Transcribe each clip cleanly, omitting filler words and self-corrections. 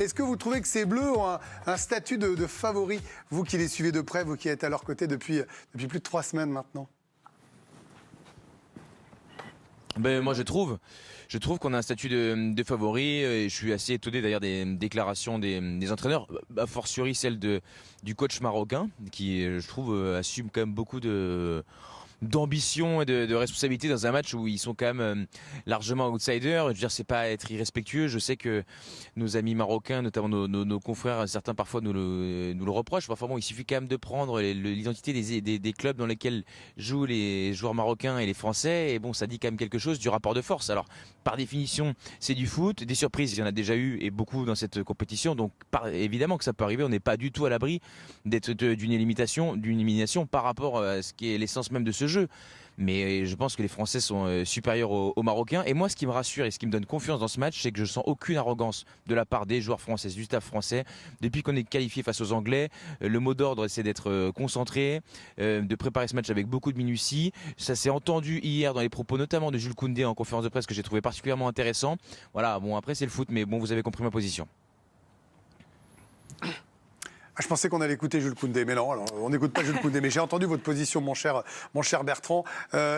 Est-ce que vous trouvez que ces Bleus ont un statut de favori, vous qui les suivez de près, vous qui êtes à leur côté depuis plus de 3 semaines maintenant? Moi je trouve qu'on a un statut de favori et je suis assez étonné d'ailleurs des déclarations des entraîneurs, a fortiori celle du coach marocain qui je trouve assume quand même beaucoup d'ambition et de responsabilité dans un match où ils sont quand même largement outsiders. Je veux dire, c'est pas être irrespectueux. Je sais que nos amis marocains, notamment nos confrères, certains parfois nous le reprochent. Enfin bon, il suffit quand même de prendre l'identité des clubs dans lesquels jouent les joueurs marocains et les Français. Et bon, ça dit quand même quelque chose du rapport de force. Alors, par définition, c'est du foot. Des surprises, il y en a déjà eu et beaucoup dans cette compétition. Donc, évidemment que ça peut arriver. On n'est pas du tout à l'abri d'une élimination par rapport à ce qui est l'essence même de ce jeu. Mais je pense que les Français sont supérieurs aux Marocains. Et moi, ce qui me rassure et ce qui me donne confiance dans ce match, c'est que je sens aucune arrogance de la part des joueurs français, du staff français. Depuis qu'on est qualifié face aux Anglais, le mot d'ordre, c'est d'être concentré, de préparer ce match avec beaucoup de minutie. Ça s'est entendu hier dans les propos, notamment de Jules Koundé en conférence de presse, que j'ai trouvé particulièrement intéressant. Voilà, bon, après, c'est le foot, mais bon, vous avez compris ma position. Je pensais qu'on allait écouter Jules Koundé, mais non, alors, on n'écoute pas Jules Koundé. Mais j'ai entendu votre position, mon cher Bertrand,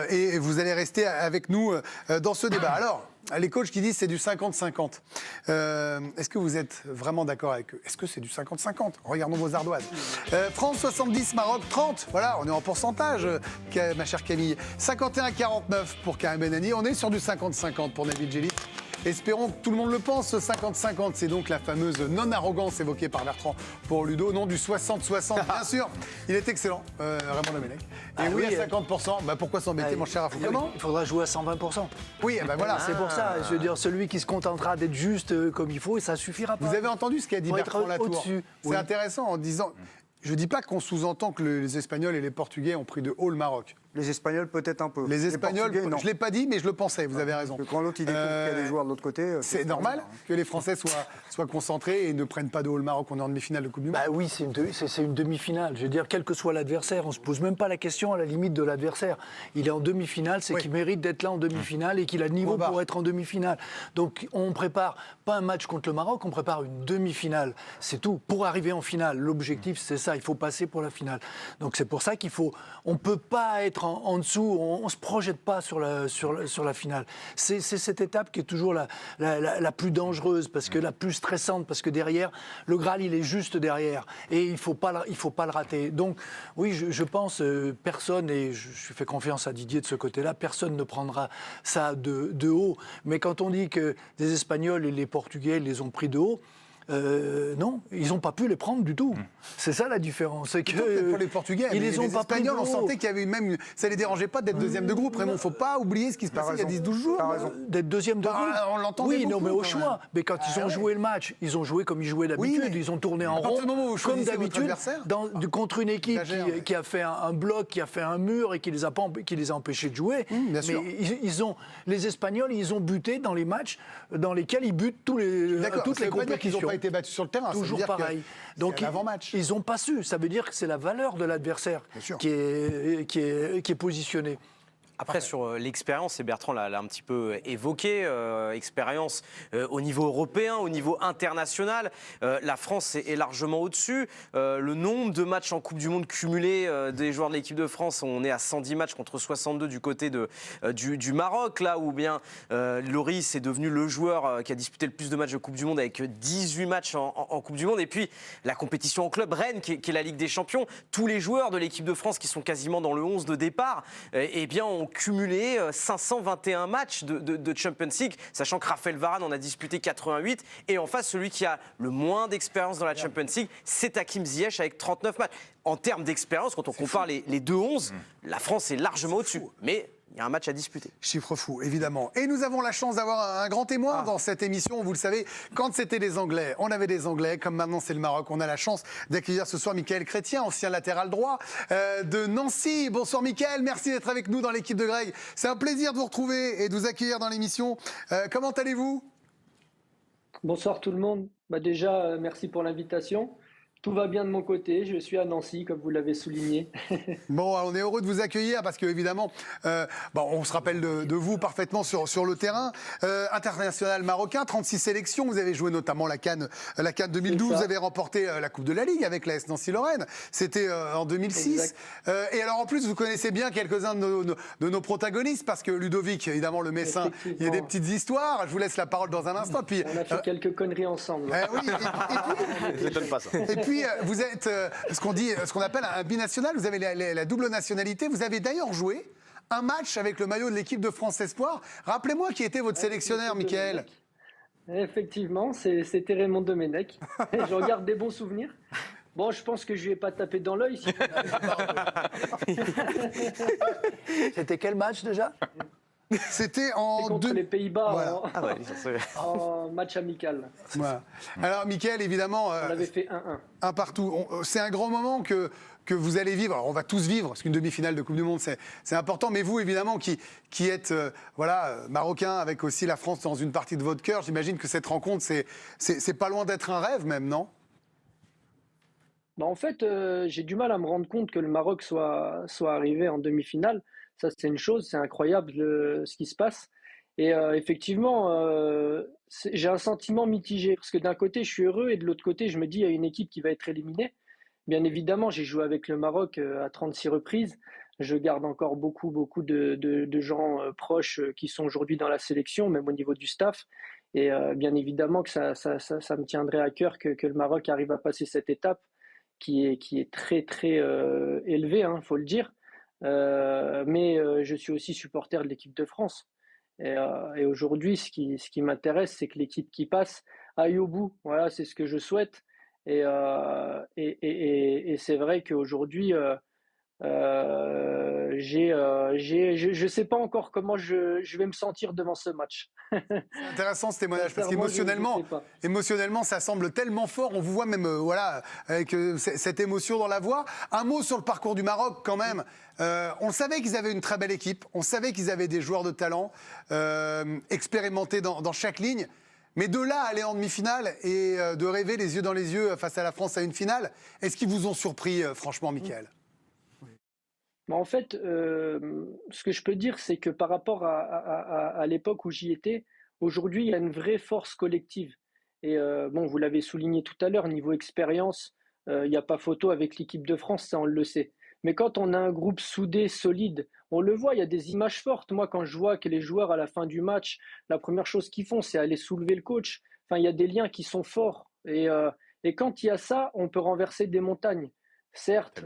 et vous allez rester avec nous dans ce débat. Alors, les coachs qui disent c'est du 50-50. Est-ce que vous êtes vraiment d'accord avec eux? Est-ce que c'est du 50-50? Regardons vos ardoises. France 70, Maroc 30. Voilà, on est en pourcentage, ma chère Camille. 51-49 pour Karim Benani. On est sur du 50-50 pour Nabil Djellit. Espérons que tout le monde le pense, ce 50-50, c'est donc la fameuse non-arrogance évoquée par Bertrand pour Ludo, non du 60-60, bien sûr. Il est excellent, Raymond Domenech. Et oui, à 50%, pourquoi s'embêter, mon cher Afou? Il faudra jouer à 120%. Oui, voilà. C'est pour ça, je veux dire, celui qui se contentera d'être juste comme il faut, et ça suffira pas. Vous avez entendu ce qu'a dit Bertrand Latour? C'est intéressant en disant... Je ne dis pas qu'on sous-entend que les Espagnols et les Portugais ont pris de haut le Maroc. Les Espagnols, peut-être un peu. Les Espagnols, je ne l'ai pas dit, mais je le pensais, vous avez raison. Quand l'autre, il découvre qu'il y a des joueurs de l'autre côté... C'est normal que les Français soient concentrés et ne prennent pas de haut le Maroc. On est en demi-finale de Coupe du Monde. Oui, c'est une demi-finale. Je veux dire, quel que soit l'adversaire, on ne se pose même pas la question à la limite de l'adversaire. Il est en demi-finale, c'est qu'il mérite d'être là en demi-finale et qu'il a le niveau pour être en demi-finale. Donc, on ne prépare pas un match contre le Maroc, on prépare une demi-finale. C'est tout. Pour arriver en finale, l'objectif, c'est ça. Il faut passer pour la finale. Donc, c'est pour ça qu'il faut... On ne peut pas être en dessous. On ne se projette pas sur la finale. C'est cette étape qui est toujours la plus dangereuse, parce que la plus stressante, parce que derrière, le Graal, il est juste derrière. Et il ne faut pas le rater. Donc, oui, je pense, personne, et je fais confiance à Didier de ce côté-là, personne ne prendra ça de haut. Mais quand on dit que les Espagnols et les Portugais les ont pris de haut, non, ils n'ont pas pu les prendre du tout. C'est ça la différence. C'est que pour les Portugais, ils les ont les pas pris de Espagnols, on haut. sentait qu'il y avait même... Ça les dérangeait pas d'être deuxième de groupe. Raymond, il ne faut pas oublier ce qui se passait il y a 10-12 jours. D'être deuxième de groupe. On l'entendait beaucoup, non, mais au quand choix. même. Mais quand ils ont joué le match, ils ont joué comme ils jouaient d'habitude. mais Ils ont tourné en à partir rond, du moment où vous comme choisissez votre d'habitude, adversaire, contre une équipe qui a fait un bloc, qui a fait un mur et qui les a empêchés de jouer. Bien sûr. Mais les Espagnols, ils ont buté dans les matchs dans lesquels ils butent toutes les compétitions. Ils n'ont pas été battus sur le terrain. Toujours pareil. Donc ils n'ont pas su. Ça veut dire que c'est la valeur de l'adversaire qui est positionnée. Après, sur l'expérience, et Bertrand l'a un petit peu évoqué, expérience au niveau européen, au niveau international, la France est largement au-dessus. Le nombre de matchs en Coupe du Monde cumulés des joueurs de l'équipe de France, on est à 110 matchs contre 62 du côté du Maroc, là où bien Lloris est devenu le joueur qui a disputé le plus de matchs de Coupe du Monde avec 18 matchs en Coupe du Monde. Et puis, la compétition en club, Rennes, qui est la Ligue des Champions, tous les joueurs de l'équipe de France qui sont quasiment dans le 11 de départ, eh bien, ont cumulé 521 matchs de Champions League, sachant que Raphaël Varane en a disputé 88. Et en face, celui qui a le moins d'expérience dans la Champions League, c'est Hakim Ziyech avec 39 matchs. En termes d'expérience, quand on compare les deux 11, la France est largement au-dessus. Mais il y a un match à disputer. Chiffre fou, évidemment. Et nous avons la chance d'avoir un grand témoin dans cette émission. Vous le savez, quand c'était les Anglais, on avait des Anglais. Comme maintenant, c'est le Maroc. On a la chance d'accueillir ce soir Mickaël Chrétien, ancien latéral droit de Nancy. Bonsoir Mickaël, merci d'être avec nous dans l'équipe de Greg. C'est un plaisir de vous retrouver et de vous accueillir dans l'émission. Comment allez-vous ? Bonsoir tout le monde. Déjà, merci pour l'invitation. Tout va bien de mon côté, je suis à Nancy, comme vous l'avez souligné. Bon, on est heureux de vous accueillir parce qu'évidemment, on se rappelle de vous parfaitement sur le terrain. International marocain, 36 sélections, vous avez joué notamment la CAN 2012, vous avez remporté la Coupe de la Ligue avec l'AS Nancy-Lorraine, c'était en 2006. Et alors en plus, vous connaissez bien quelques-uns de nos protagonistes parce que Ludovic, évidemment le Messin, il y a des petites histoires, je vous laisse la parole dans un instant. Puis, on a fait quelques conneries ensemble. Oui, et puis, vous êtes ce qu'on appelle un binational, vous avez la double nationalité. Vous avez d'ailleurs joué un match avec le maillot de l'équipe de France Espoir. Rappelez-moi qui était votre sélectionneur, Mickaël. Effectivement, c'était Raymond Domenech. Je regarde des bons souvenirs. Bon, je pense que je lui ai pas tapé dans l'œil. C'était quel match déjà? C'était contre les Pays-Bas voilà. en match amical. Voilà. Alors, Mickaël, évidemment, on avait fait 1-1. Un partout. C'est un grand moment que vous allez vivre. Alors, on va tous vivre, parce qu'une demi-finale de Coupe du Monde, c'est important. Mais vous, évidemment, qui êtes marocain, avec aussi la France dans une partie de votre cœur, j'imagine que cette rencontre, c'est pas loin d'être un rêve même, non? En fait, j'ai du mal à me rendre compte que le Maroc soit arrivé en demi-finale. Ça, c'est une chose, c'est incroyable ce qui se passe. Et effectivement, j'ai un sentiment mitigé, parce que d'un côté, je suis heureux, et de l'autre côté, je me dis, il y a une équipe qui va être éliminée. Bien évidemment, j'ai joué avec le Maroc à 36 reprises. Je garde encore beaucoup de gens proches qui sont aujourd'hui dans la sélection, même au niveau du staff. Et bien évidemment que ça me tiendrait à cœur que le Maroc arrive à passer cette étape qui est très, très élevée, faut le dire. Mais je suis aussi supporter de l'équipe de France. Et aujourd'hui, ce qui m'intéresse, c'est que l'équipe qui passe aille au bout. Voilà, c'est ce que je souhaite. Et c'est vrai qu'aujourd'hui, je ne sais pas encore comment je vais me sentir devant ce match. C'est intéressant ce témoignage, parce qu'émotionnellement, ça semble tellement fort. On vous voit même avec cette émotion dans la voix. Un mot sur le parcours du Maroc quand même. On savait qu'ils avaient une très belle équipe, on savait qu'ils avaient des joueurs de talent expérimentés dans chaque ligne. Mais de là à aller en demi-finale et de rêver les yeux dans les yeux face à la France à une finale, est-ce qu'ils vous ont surpris franchement, Mickaël? En fait, ce que je peux dire, c'est que par rapport à l'époque où j'y étais, aujourd'hui, il y a une vraie force collective. Et vous l'avez souligné tout à l'heure, niveau expérience, il n'y a pas photo avec l'équipe de France, ça on le sait. Mais quand on a un groupe soudé, solide, on le voit, il y a des images fortes. Moi, quand je vois que les joueurs, à la fin du match, la première chose qu'ils font, c'est aller soulever le coach. Enfin, il y a des liens qui sont forts. Et quand il y a ça, on peut renverser des montagnes. Certes,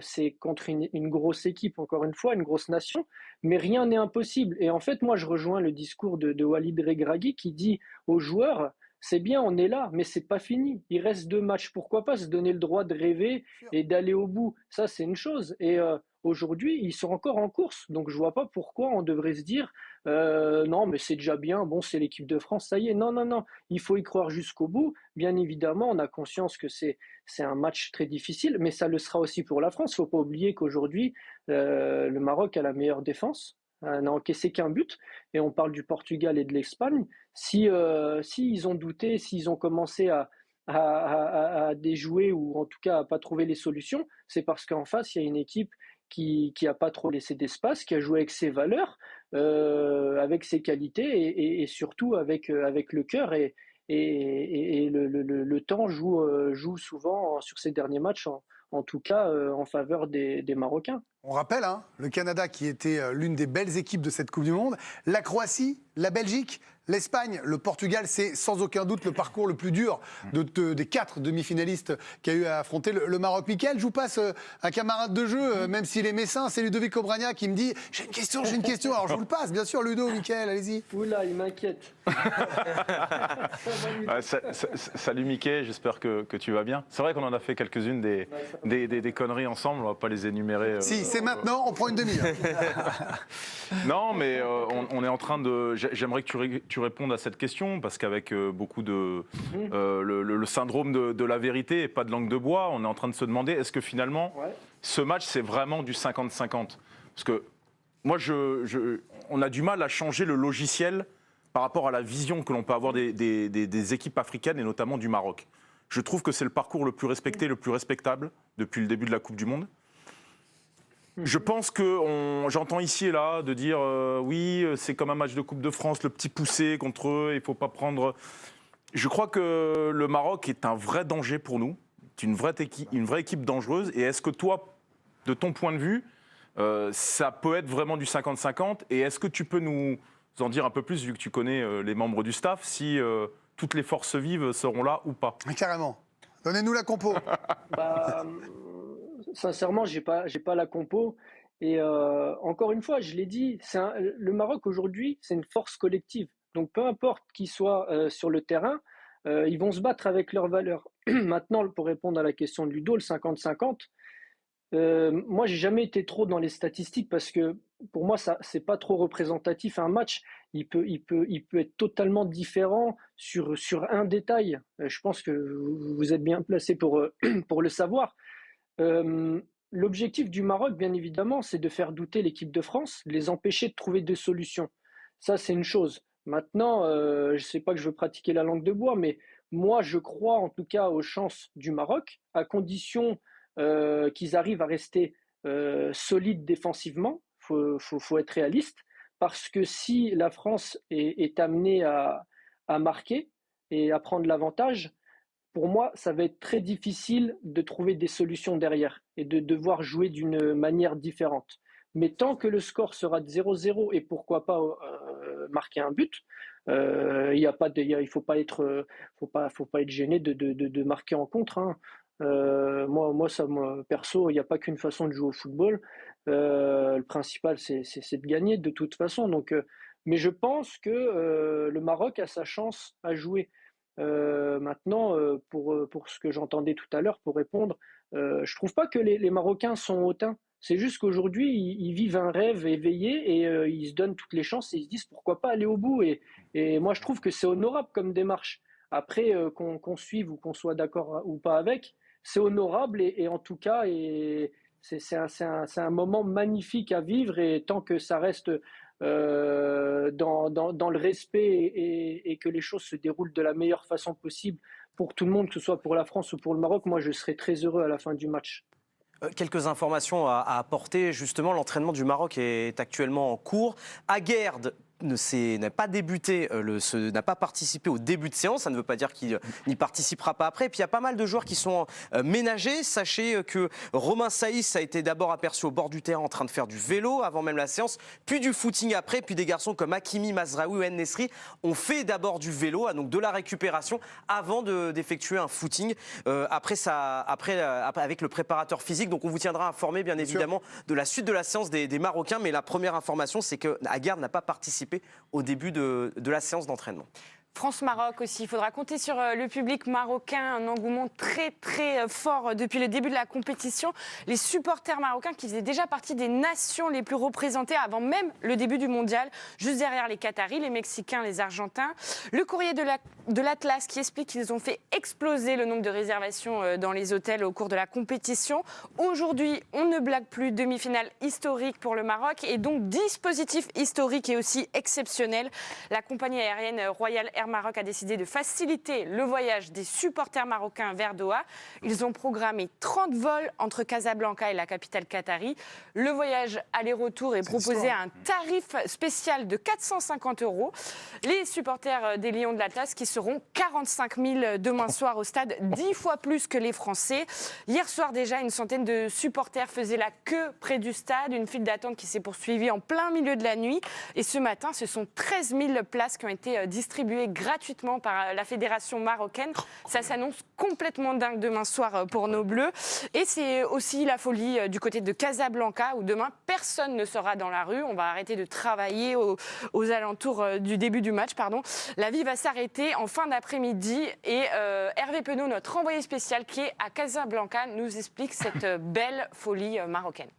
c'est contre une grosse équipe, encore une fois, une grosse nation, mais rien n'est impossible. Et en fait, moi, je rejoins le discours de Walid Regragui qui dit aux joueurs, c'est bien, on est là, mais c'est pas fini. Il reste 2 matchs. Pourquoi pas se donner le droit de rêver et d'aller au bout? Ça, c'est une chose. Et aujourd'hui, ils sont encore en course. Donc, je vois pas pourquoi on devrait se dire non, mais c'est déjà bien. Bon, c'est l'équipe de France, ça y est. Non, non, non. Il faut y croire jusqu'au bout. Bien évidemment, on a conscience que c'est un match très difficile, mais ça le sera aussi pour la France. Il ne faut pas oublier qu'aujourd'hui, le Maroc a la meilleure défense. N'a encaissé qu'un but, et on parle du Portugal et de l'Espagne. Si ils ont douté, s'ils ont commencé à déjouer ou en tout cas à pas trouver les solutions, c'est parce qu'en face il y a une équipe qui a pas trop laissé d'espace, qui a joué avec ses valeurs, avec ses qualités et surtout avec le cœur et le temps joue souvent sur ces derniers matchs, en tout cas en faveur des Marocains. On rappelle, le Canada qui était l'une des belles équipes de cette Coupe du Monde, la Croatie, la Belgique, l'Espagne, le Portugal, c'est sans aucun doute le parcours le plus dur des 4 demi-finalistes qu'a eu à affronter le Maroc. Mickaël, je vous passe un camarade de jeu, même s'il est messin, c'est Ludovic Obrania qui me dit « j'ai une question ». Alors je vous le passe, bien sûr, Ludo, Mickaël, allez-y. Oula, il m'inquiète. Salut Mickaël, j'espère que tu vas bien. C'est vrai qu'on en a fait quelques-unes des conneries ensemble, on va pas les énumérer. Si, c'est maintenant, on prend une demi-heure. Non, mais on est en train de... J'aimerais que tu répondes à cette question, parce qu'avec beaucoup de... le syndrome de la vérité et pas de langue de bois, on est en train de se demander, est-ce que finalement, ce match, c'est vraiment du 50-50 ? Parce que moi, on a du mal à changer le logiciel par rapport à la vision que l'on peut avoir des équipes africaines, et notamment du Maroc. Je trouve que c'est le parcours le plus respecté, le plus respectable depuis le début de la Coupe du Monde. Je pense que j'entends ici et là de dire oui, c'est comme un match de Coupe de France, le petit poussé contre eux, il ne faut pas prendre... Je crois que le Maroc est un vrai danger pour nous, c'est une vraie équipe dangereuse. Et est-ce que toi, de ton point de vue, ça peut être vraiment du 50-50? Et est-ce que tu peux nous en dire un peu plus, vu que tu connais les membres du staff, si toutes les forces vives seront là ou pas? Carrément. Donnez-nous la compo. Sincèrement, j'ai pas la compo. Et encore une fois, je l'ai dit, le Maroc aujourd'hui, c'est une force collective. Donc peu importe qui soit sur le terrain, ils vont se battre avec leurs valeurs. Maintenant, pour répondre à la question de Ludo, le 50-50, moi, j'ai jamais été trop dans les statistiques parce que pour moi, ça c'est pas trop représentatif. Un match, il peut être totalement différent sur un détail. Je pense que vous êtes bien placé pour le savoir. L'objectif du Maroc, bien évidemment, c'est de faire douter l'équipe de France, de les empêcher de trouver des solutions. Ça, c'est une chose. Maintenant, je ne sais pas que je veux pratiquer la langue de bois, mais moi, je crois en tout cas aux chances du Maroc, à condition qu'ils arrivent à rester solides défensivement. Faut être réaliste, parce que si la France est amenée à marquer et à prendre l'avantage, pour moi, ça va être très difficile de trouver des solutions derrière et de devoir jouer d'une manière différente. Mais tant que le score sera de 0-0 et pourquoi pas marquer un but, il faut pas être gêné de marquer en contre. Hein. Moi, perso, il n'y a pas qu'une façon de jouer au football. Le principal, c'est de gagner de toute façon. Donc, mais je pense que le Maroc a sa chance à jouer. Maintenant, pour ce que j'entendais tout à l'heure, pour répondre, je trouve pas que les Marocains sont hautains. C'est juste qu'aujourd'hui, ils vivent un rêve éveillé et ils se donnent toutes les chances et ils se disent pourquoi pas aller au bout. Et moi, je trouve que c'est honorable comme démarche. Après, qu'on suive ou qu'on soit d'accord ou pas avec, c'est honorable et en tout cas, c'est un moment magnifique à vivre et tant que ça reste dans le respect et que les choses se déroulent de la meilleure façon possible pour tout le monde, que ce soit pour la France ou pour le Maroc, moi je serai très heureux à la fin du match. Quelques informations à apporter. Justement, l'entraînement du Maroc est actuellement en cours. Aguerd n'a pas débuté, n'a pas participé au début de séance. Ça ne veut pas dire qu'il n'y participera pas après. Et puis il y a pas mal de joueurs qui sont ménagés. Sachez que Romain Saïs a été d'abord aperçu au bord du terrain en train de faire du vélo avant même la séance, puis du footing après, puis des garçons comme Hakimi, Mazraoui ou En Nesri ont fait d'abord du vélo, donc de la récupération avant d'effectuer un footing. Après avec le préparateur physique. Donc on vous tiendra informé bien évidemment de la suite de la séance des Marocains. Mais la première information, c'est que Aguerd n'a pas participé au début de la séance d'entraînement. France-Maroc aussi, il faudra compter sur le public marocain, un engouement très très fort depuis le début de la compétition. Les supporters marocains qui faisaient déjà partie des nations les plus représentées avant même le début du mondial, juste derrière les Qataris, les Mexicains, les Argentins. Le courrier de l'Atlas qui explique qu'ils ont fait exploser le nombre de réservations dans les hôtels au cours de la compétition. Aujourd'hui, on ne blague plus, demi-finale historique pour le Maroc et donc dispositif historique et aussi exceptionnel. La compagnie aérienne Royal Air Maroc a décidé de faciliter le voyage des supporters marocains vers Doha. Ils ont programmé 30 vols entre Casablanca et la capitale qatari. Le voyage aller-retour est proposé à un tarif spécial de 450 €. Les supporters des Lions de l'Atlas qui seront 45 000 demain soir au stade, 10 fois plus que les Français. Hier soir déjà, une centaine de supporters faisaient la queue près du stade, une file d'attente qui s'est poursuivie en plein milieu de la nuit. Et ce matin, ce sont 13 000 places qui ont été distribuées gratuitement par la fédération marocaine. Ça s'annonce complètement dingue demain soir pour nos Bleus. Et c'est aussi la folie du côté de Casablanca où demain personne ne sera dans la rue. On va arrêter de travailler aux alentours du début du match. La vie va s'arrêter en fin d'après-midi et Hervé Penaud, notre envoyé spécial qui est à Casablanca, nous explique cette belle folie marocaine.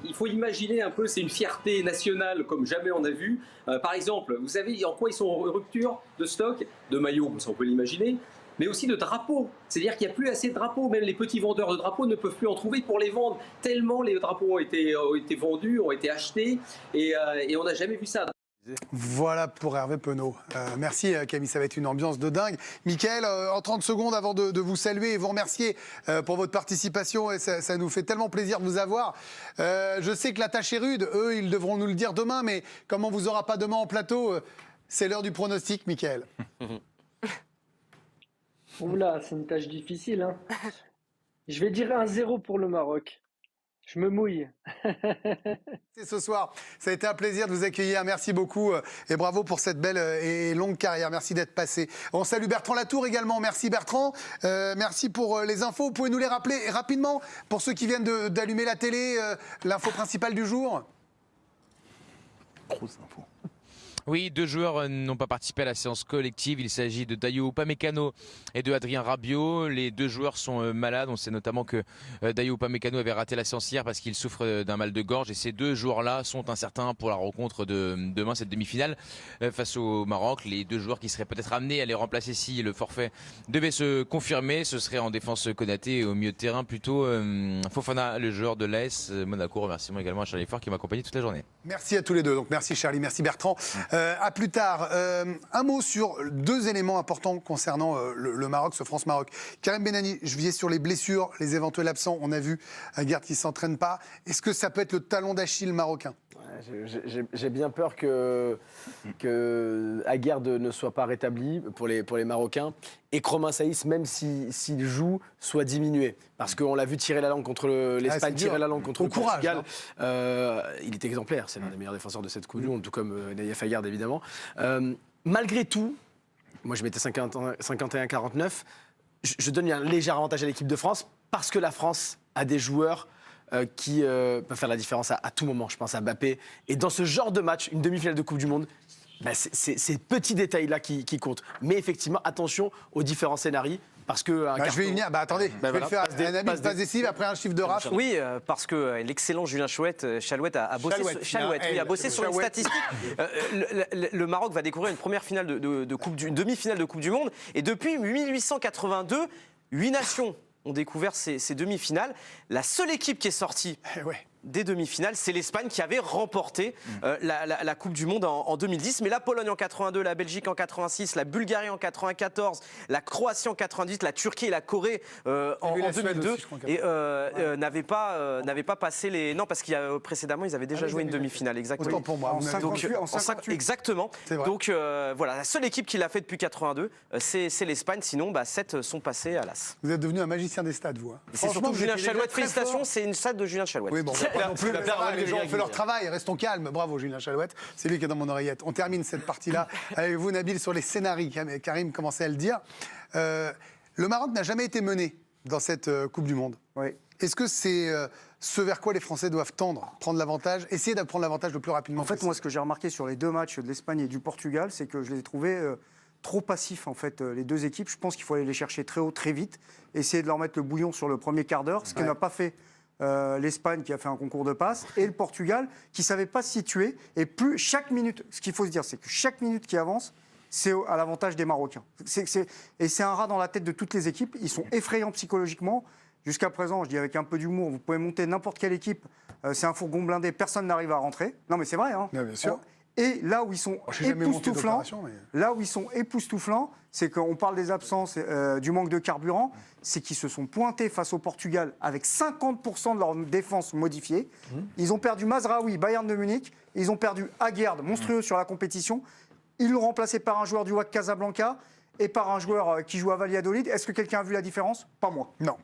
Il faut imaginer un peu, c'est une fierté nationale comme jamais on a vu. Par exemple, vous savez en quoi ils sont en rupture de stock de maillots, ça on peut l'imaginer, mais aussi de drapeaux. C'est-à-dire qu'il n'y a plus assez de drapeaux, même les petits vendeurs de drapeaux ne peuvent plus en trouver pour les vendre, tellement les drapeaux ont été vendus, ont été achetés, et on n'a jamais vu ça. Voilà pour Hervé Penaud. Merci Camille, ça va être une ambiance de dingue. Mickaël, en 30 secondes avant de vous saluer et vous remercier pour votre participation, et ça nous fait tellement plaisir de vous avoir. Je sais que la tâche est rude, eux ils devront nous le dire demain, mais comme on vous aura pas demain en plateau, c'est l'heure du pronostic, Mickaël. Oula, c'est une tâche difficile. Hein. Je vais dire 1-0 pour le Maroc. Je me mouille. C'est ce soir. Ça a été un plaisir de vous accueillir. Merci beaucoup et bravo pour cette belle et longue carrière. Merci d'être passé. On salue Bertrand Latour également. Merci Bertrand. Merci pour les infos. Vous pouvez nous les rappeler rapidement pour ceux qui viennent d'allumer la télé, l'info principale du jour. Grosse info. Oui, 2 joueurs n'ont pas participé à la séance collective. Il s'agit de Dayot Upamecano et de Adrien Rabiot. Les 2 joueurs sont malades. On sait notamment que Dayot Upamecano avait raté la séance hier parce qu'il souffre d'un mal de gorge. Et ces 2 joueurs-là sont incertains pour la rencontre de demain, cette demi-finale face au Maroc. Les 2 joueurs qui seraient peut-être amenés à les remplacer si le forfait devait se confirmer, ce serait en défense Konaté et au milieu de terrain plutôt Fofana, le joueur de l'AS Monaco. Remerciements également à Charlie Fort qui m'a accompagné toute la journée. Merci à tous les deux. Donc merci Charlie, merci Bertrand. À plus tard. Un mot sur 2 éléments importants concernant le Maroc, ce France-Maroc. Karim Benani, je visais sur les blessures, les éventuels absents. On a vu Aguerd qui ne s'entraîne pas. Est-ce que ça peut être le talon d'Achille marocain ? J'ai bien peur que Aguerd ne soit pas rétabli pour les Marocains et que Romain Saïs, même s'il joue, soit diminué. Parce qu'on l'a vu tirer la langue contre l'Espagne, tirer la langue contre le Portugal. Il est exemplaire, c'est l'un des meilleurs défenseurs de cette Coupe du Monde, tout comme Naïef Aguerd évidemment. Malgré tout, moi je mettais 51-49, je donne un léger avantage à l'équipe de France parce que la France a des joueurs qui peuvent faire la différence à tout moment. Je pense à Mbappé. Et dans ce genre de match, une demi-finale de Coupe du Monde, c'est ces petits détails-là qui comptent. Mais effectivement, attention aux différents scénarios. Parce que je vais y venir. Attendez, je vais le faire. Un ami passe décisive après un chiffre de raf. Oui, parce que l'excellent Julien Chalouette a bossé sur les statistiques. Le Maroc va découvrir une première finale une demi-finale de Coupe du Monde. Et depuis 1882, 8 nations ont découvert ces demi-finales. La seule équipe qui est sortie des demi-finales, c'est l'Espagne qui avait remporté la Coupe du Monde en 2010. Mais la Pologne en 82, la Belgique en 86, la Bulgarie en 94, la Croatie en 98, la Turquie et la Corée en 2002 aussi, et n'avaient pas passé les... Non, parce qu'il y a précédemment, ils avaient déjà joué une demi-finale. Exactement. Autant pour moi. En 58. Exactement. Donc voilà, la seule équipe qui l'a fait depuis 82, c'est l'Espagne. Sinon, 7 sont passés à l'as. Vous êtes devenu un magicien des stades, vous. C'est surtout Julien Chalouette. Félicitations, c'est une stade de Julien Chalouette. Oui, bon, pas non plus, les gens ont fait leur travail, restons calmes. Bravo Julien Chalouette, c'est lui qui est dans mon oreillette. On termine cette partie-là avec vous, Nabil, sur les scénarios. Karim commençait à le dire. Le Maroc n'a jamais été mené dans cette Coupe du Monde. Oui. Est-ce que c'est ce vers quoi les Français doivent tendre, prendre l'avantage, essayer de prendre l'avantage le plus rapidement possible ? En fait, moi, ce que j'ai remarqué sur les 2 matchs de l'Espagne et du Portugal, c'est que je les ai trouvés trop passifs, en fait, les 2 équipes. Je pense qu'il faut aller les chercher très haut, très vite, essayer de leur mettre le bouillon sur le premier quart d'heure, ce que n'a pas fait l'Espagne qui a fait un concours de passes, et le Portugal qui ne savait pas se situer. Et plus chaque minute, ce qu'il faut se dire, c'est que chaque minute qui avance, c'est à l'avantage des Marocains. Et c'est un rat dans la tête de toutes les équipes. Ils sont effrayants psychologiquement. Jusqu'à présent, je dis avec un peu d'humour, vous pouvez monter n'importe quelle équipe, c'est un fourgon blindé, personne n'arrive à rentrer. Non mais c'est vrai, hein. Bien sûr. Et là où ils sont époustouflants, c'est qu'on parle des absences, du manque de carburant, c'est qu'ils se sont pointés face au Portugal avec 50% de leur défense modifiée. Ils ont perdu Mazraoui, Bayern de Munich, ils ont perdu Aguerd, monstrueux sur la compétition. Ils l'ont remplacé par un joueur du WAC Casablanca et par un joueur qui joue à Valladolid. Est-ce que quelqu'un a vu la différence ? Pas moi. Non.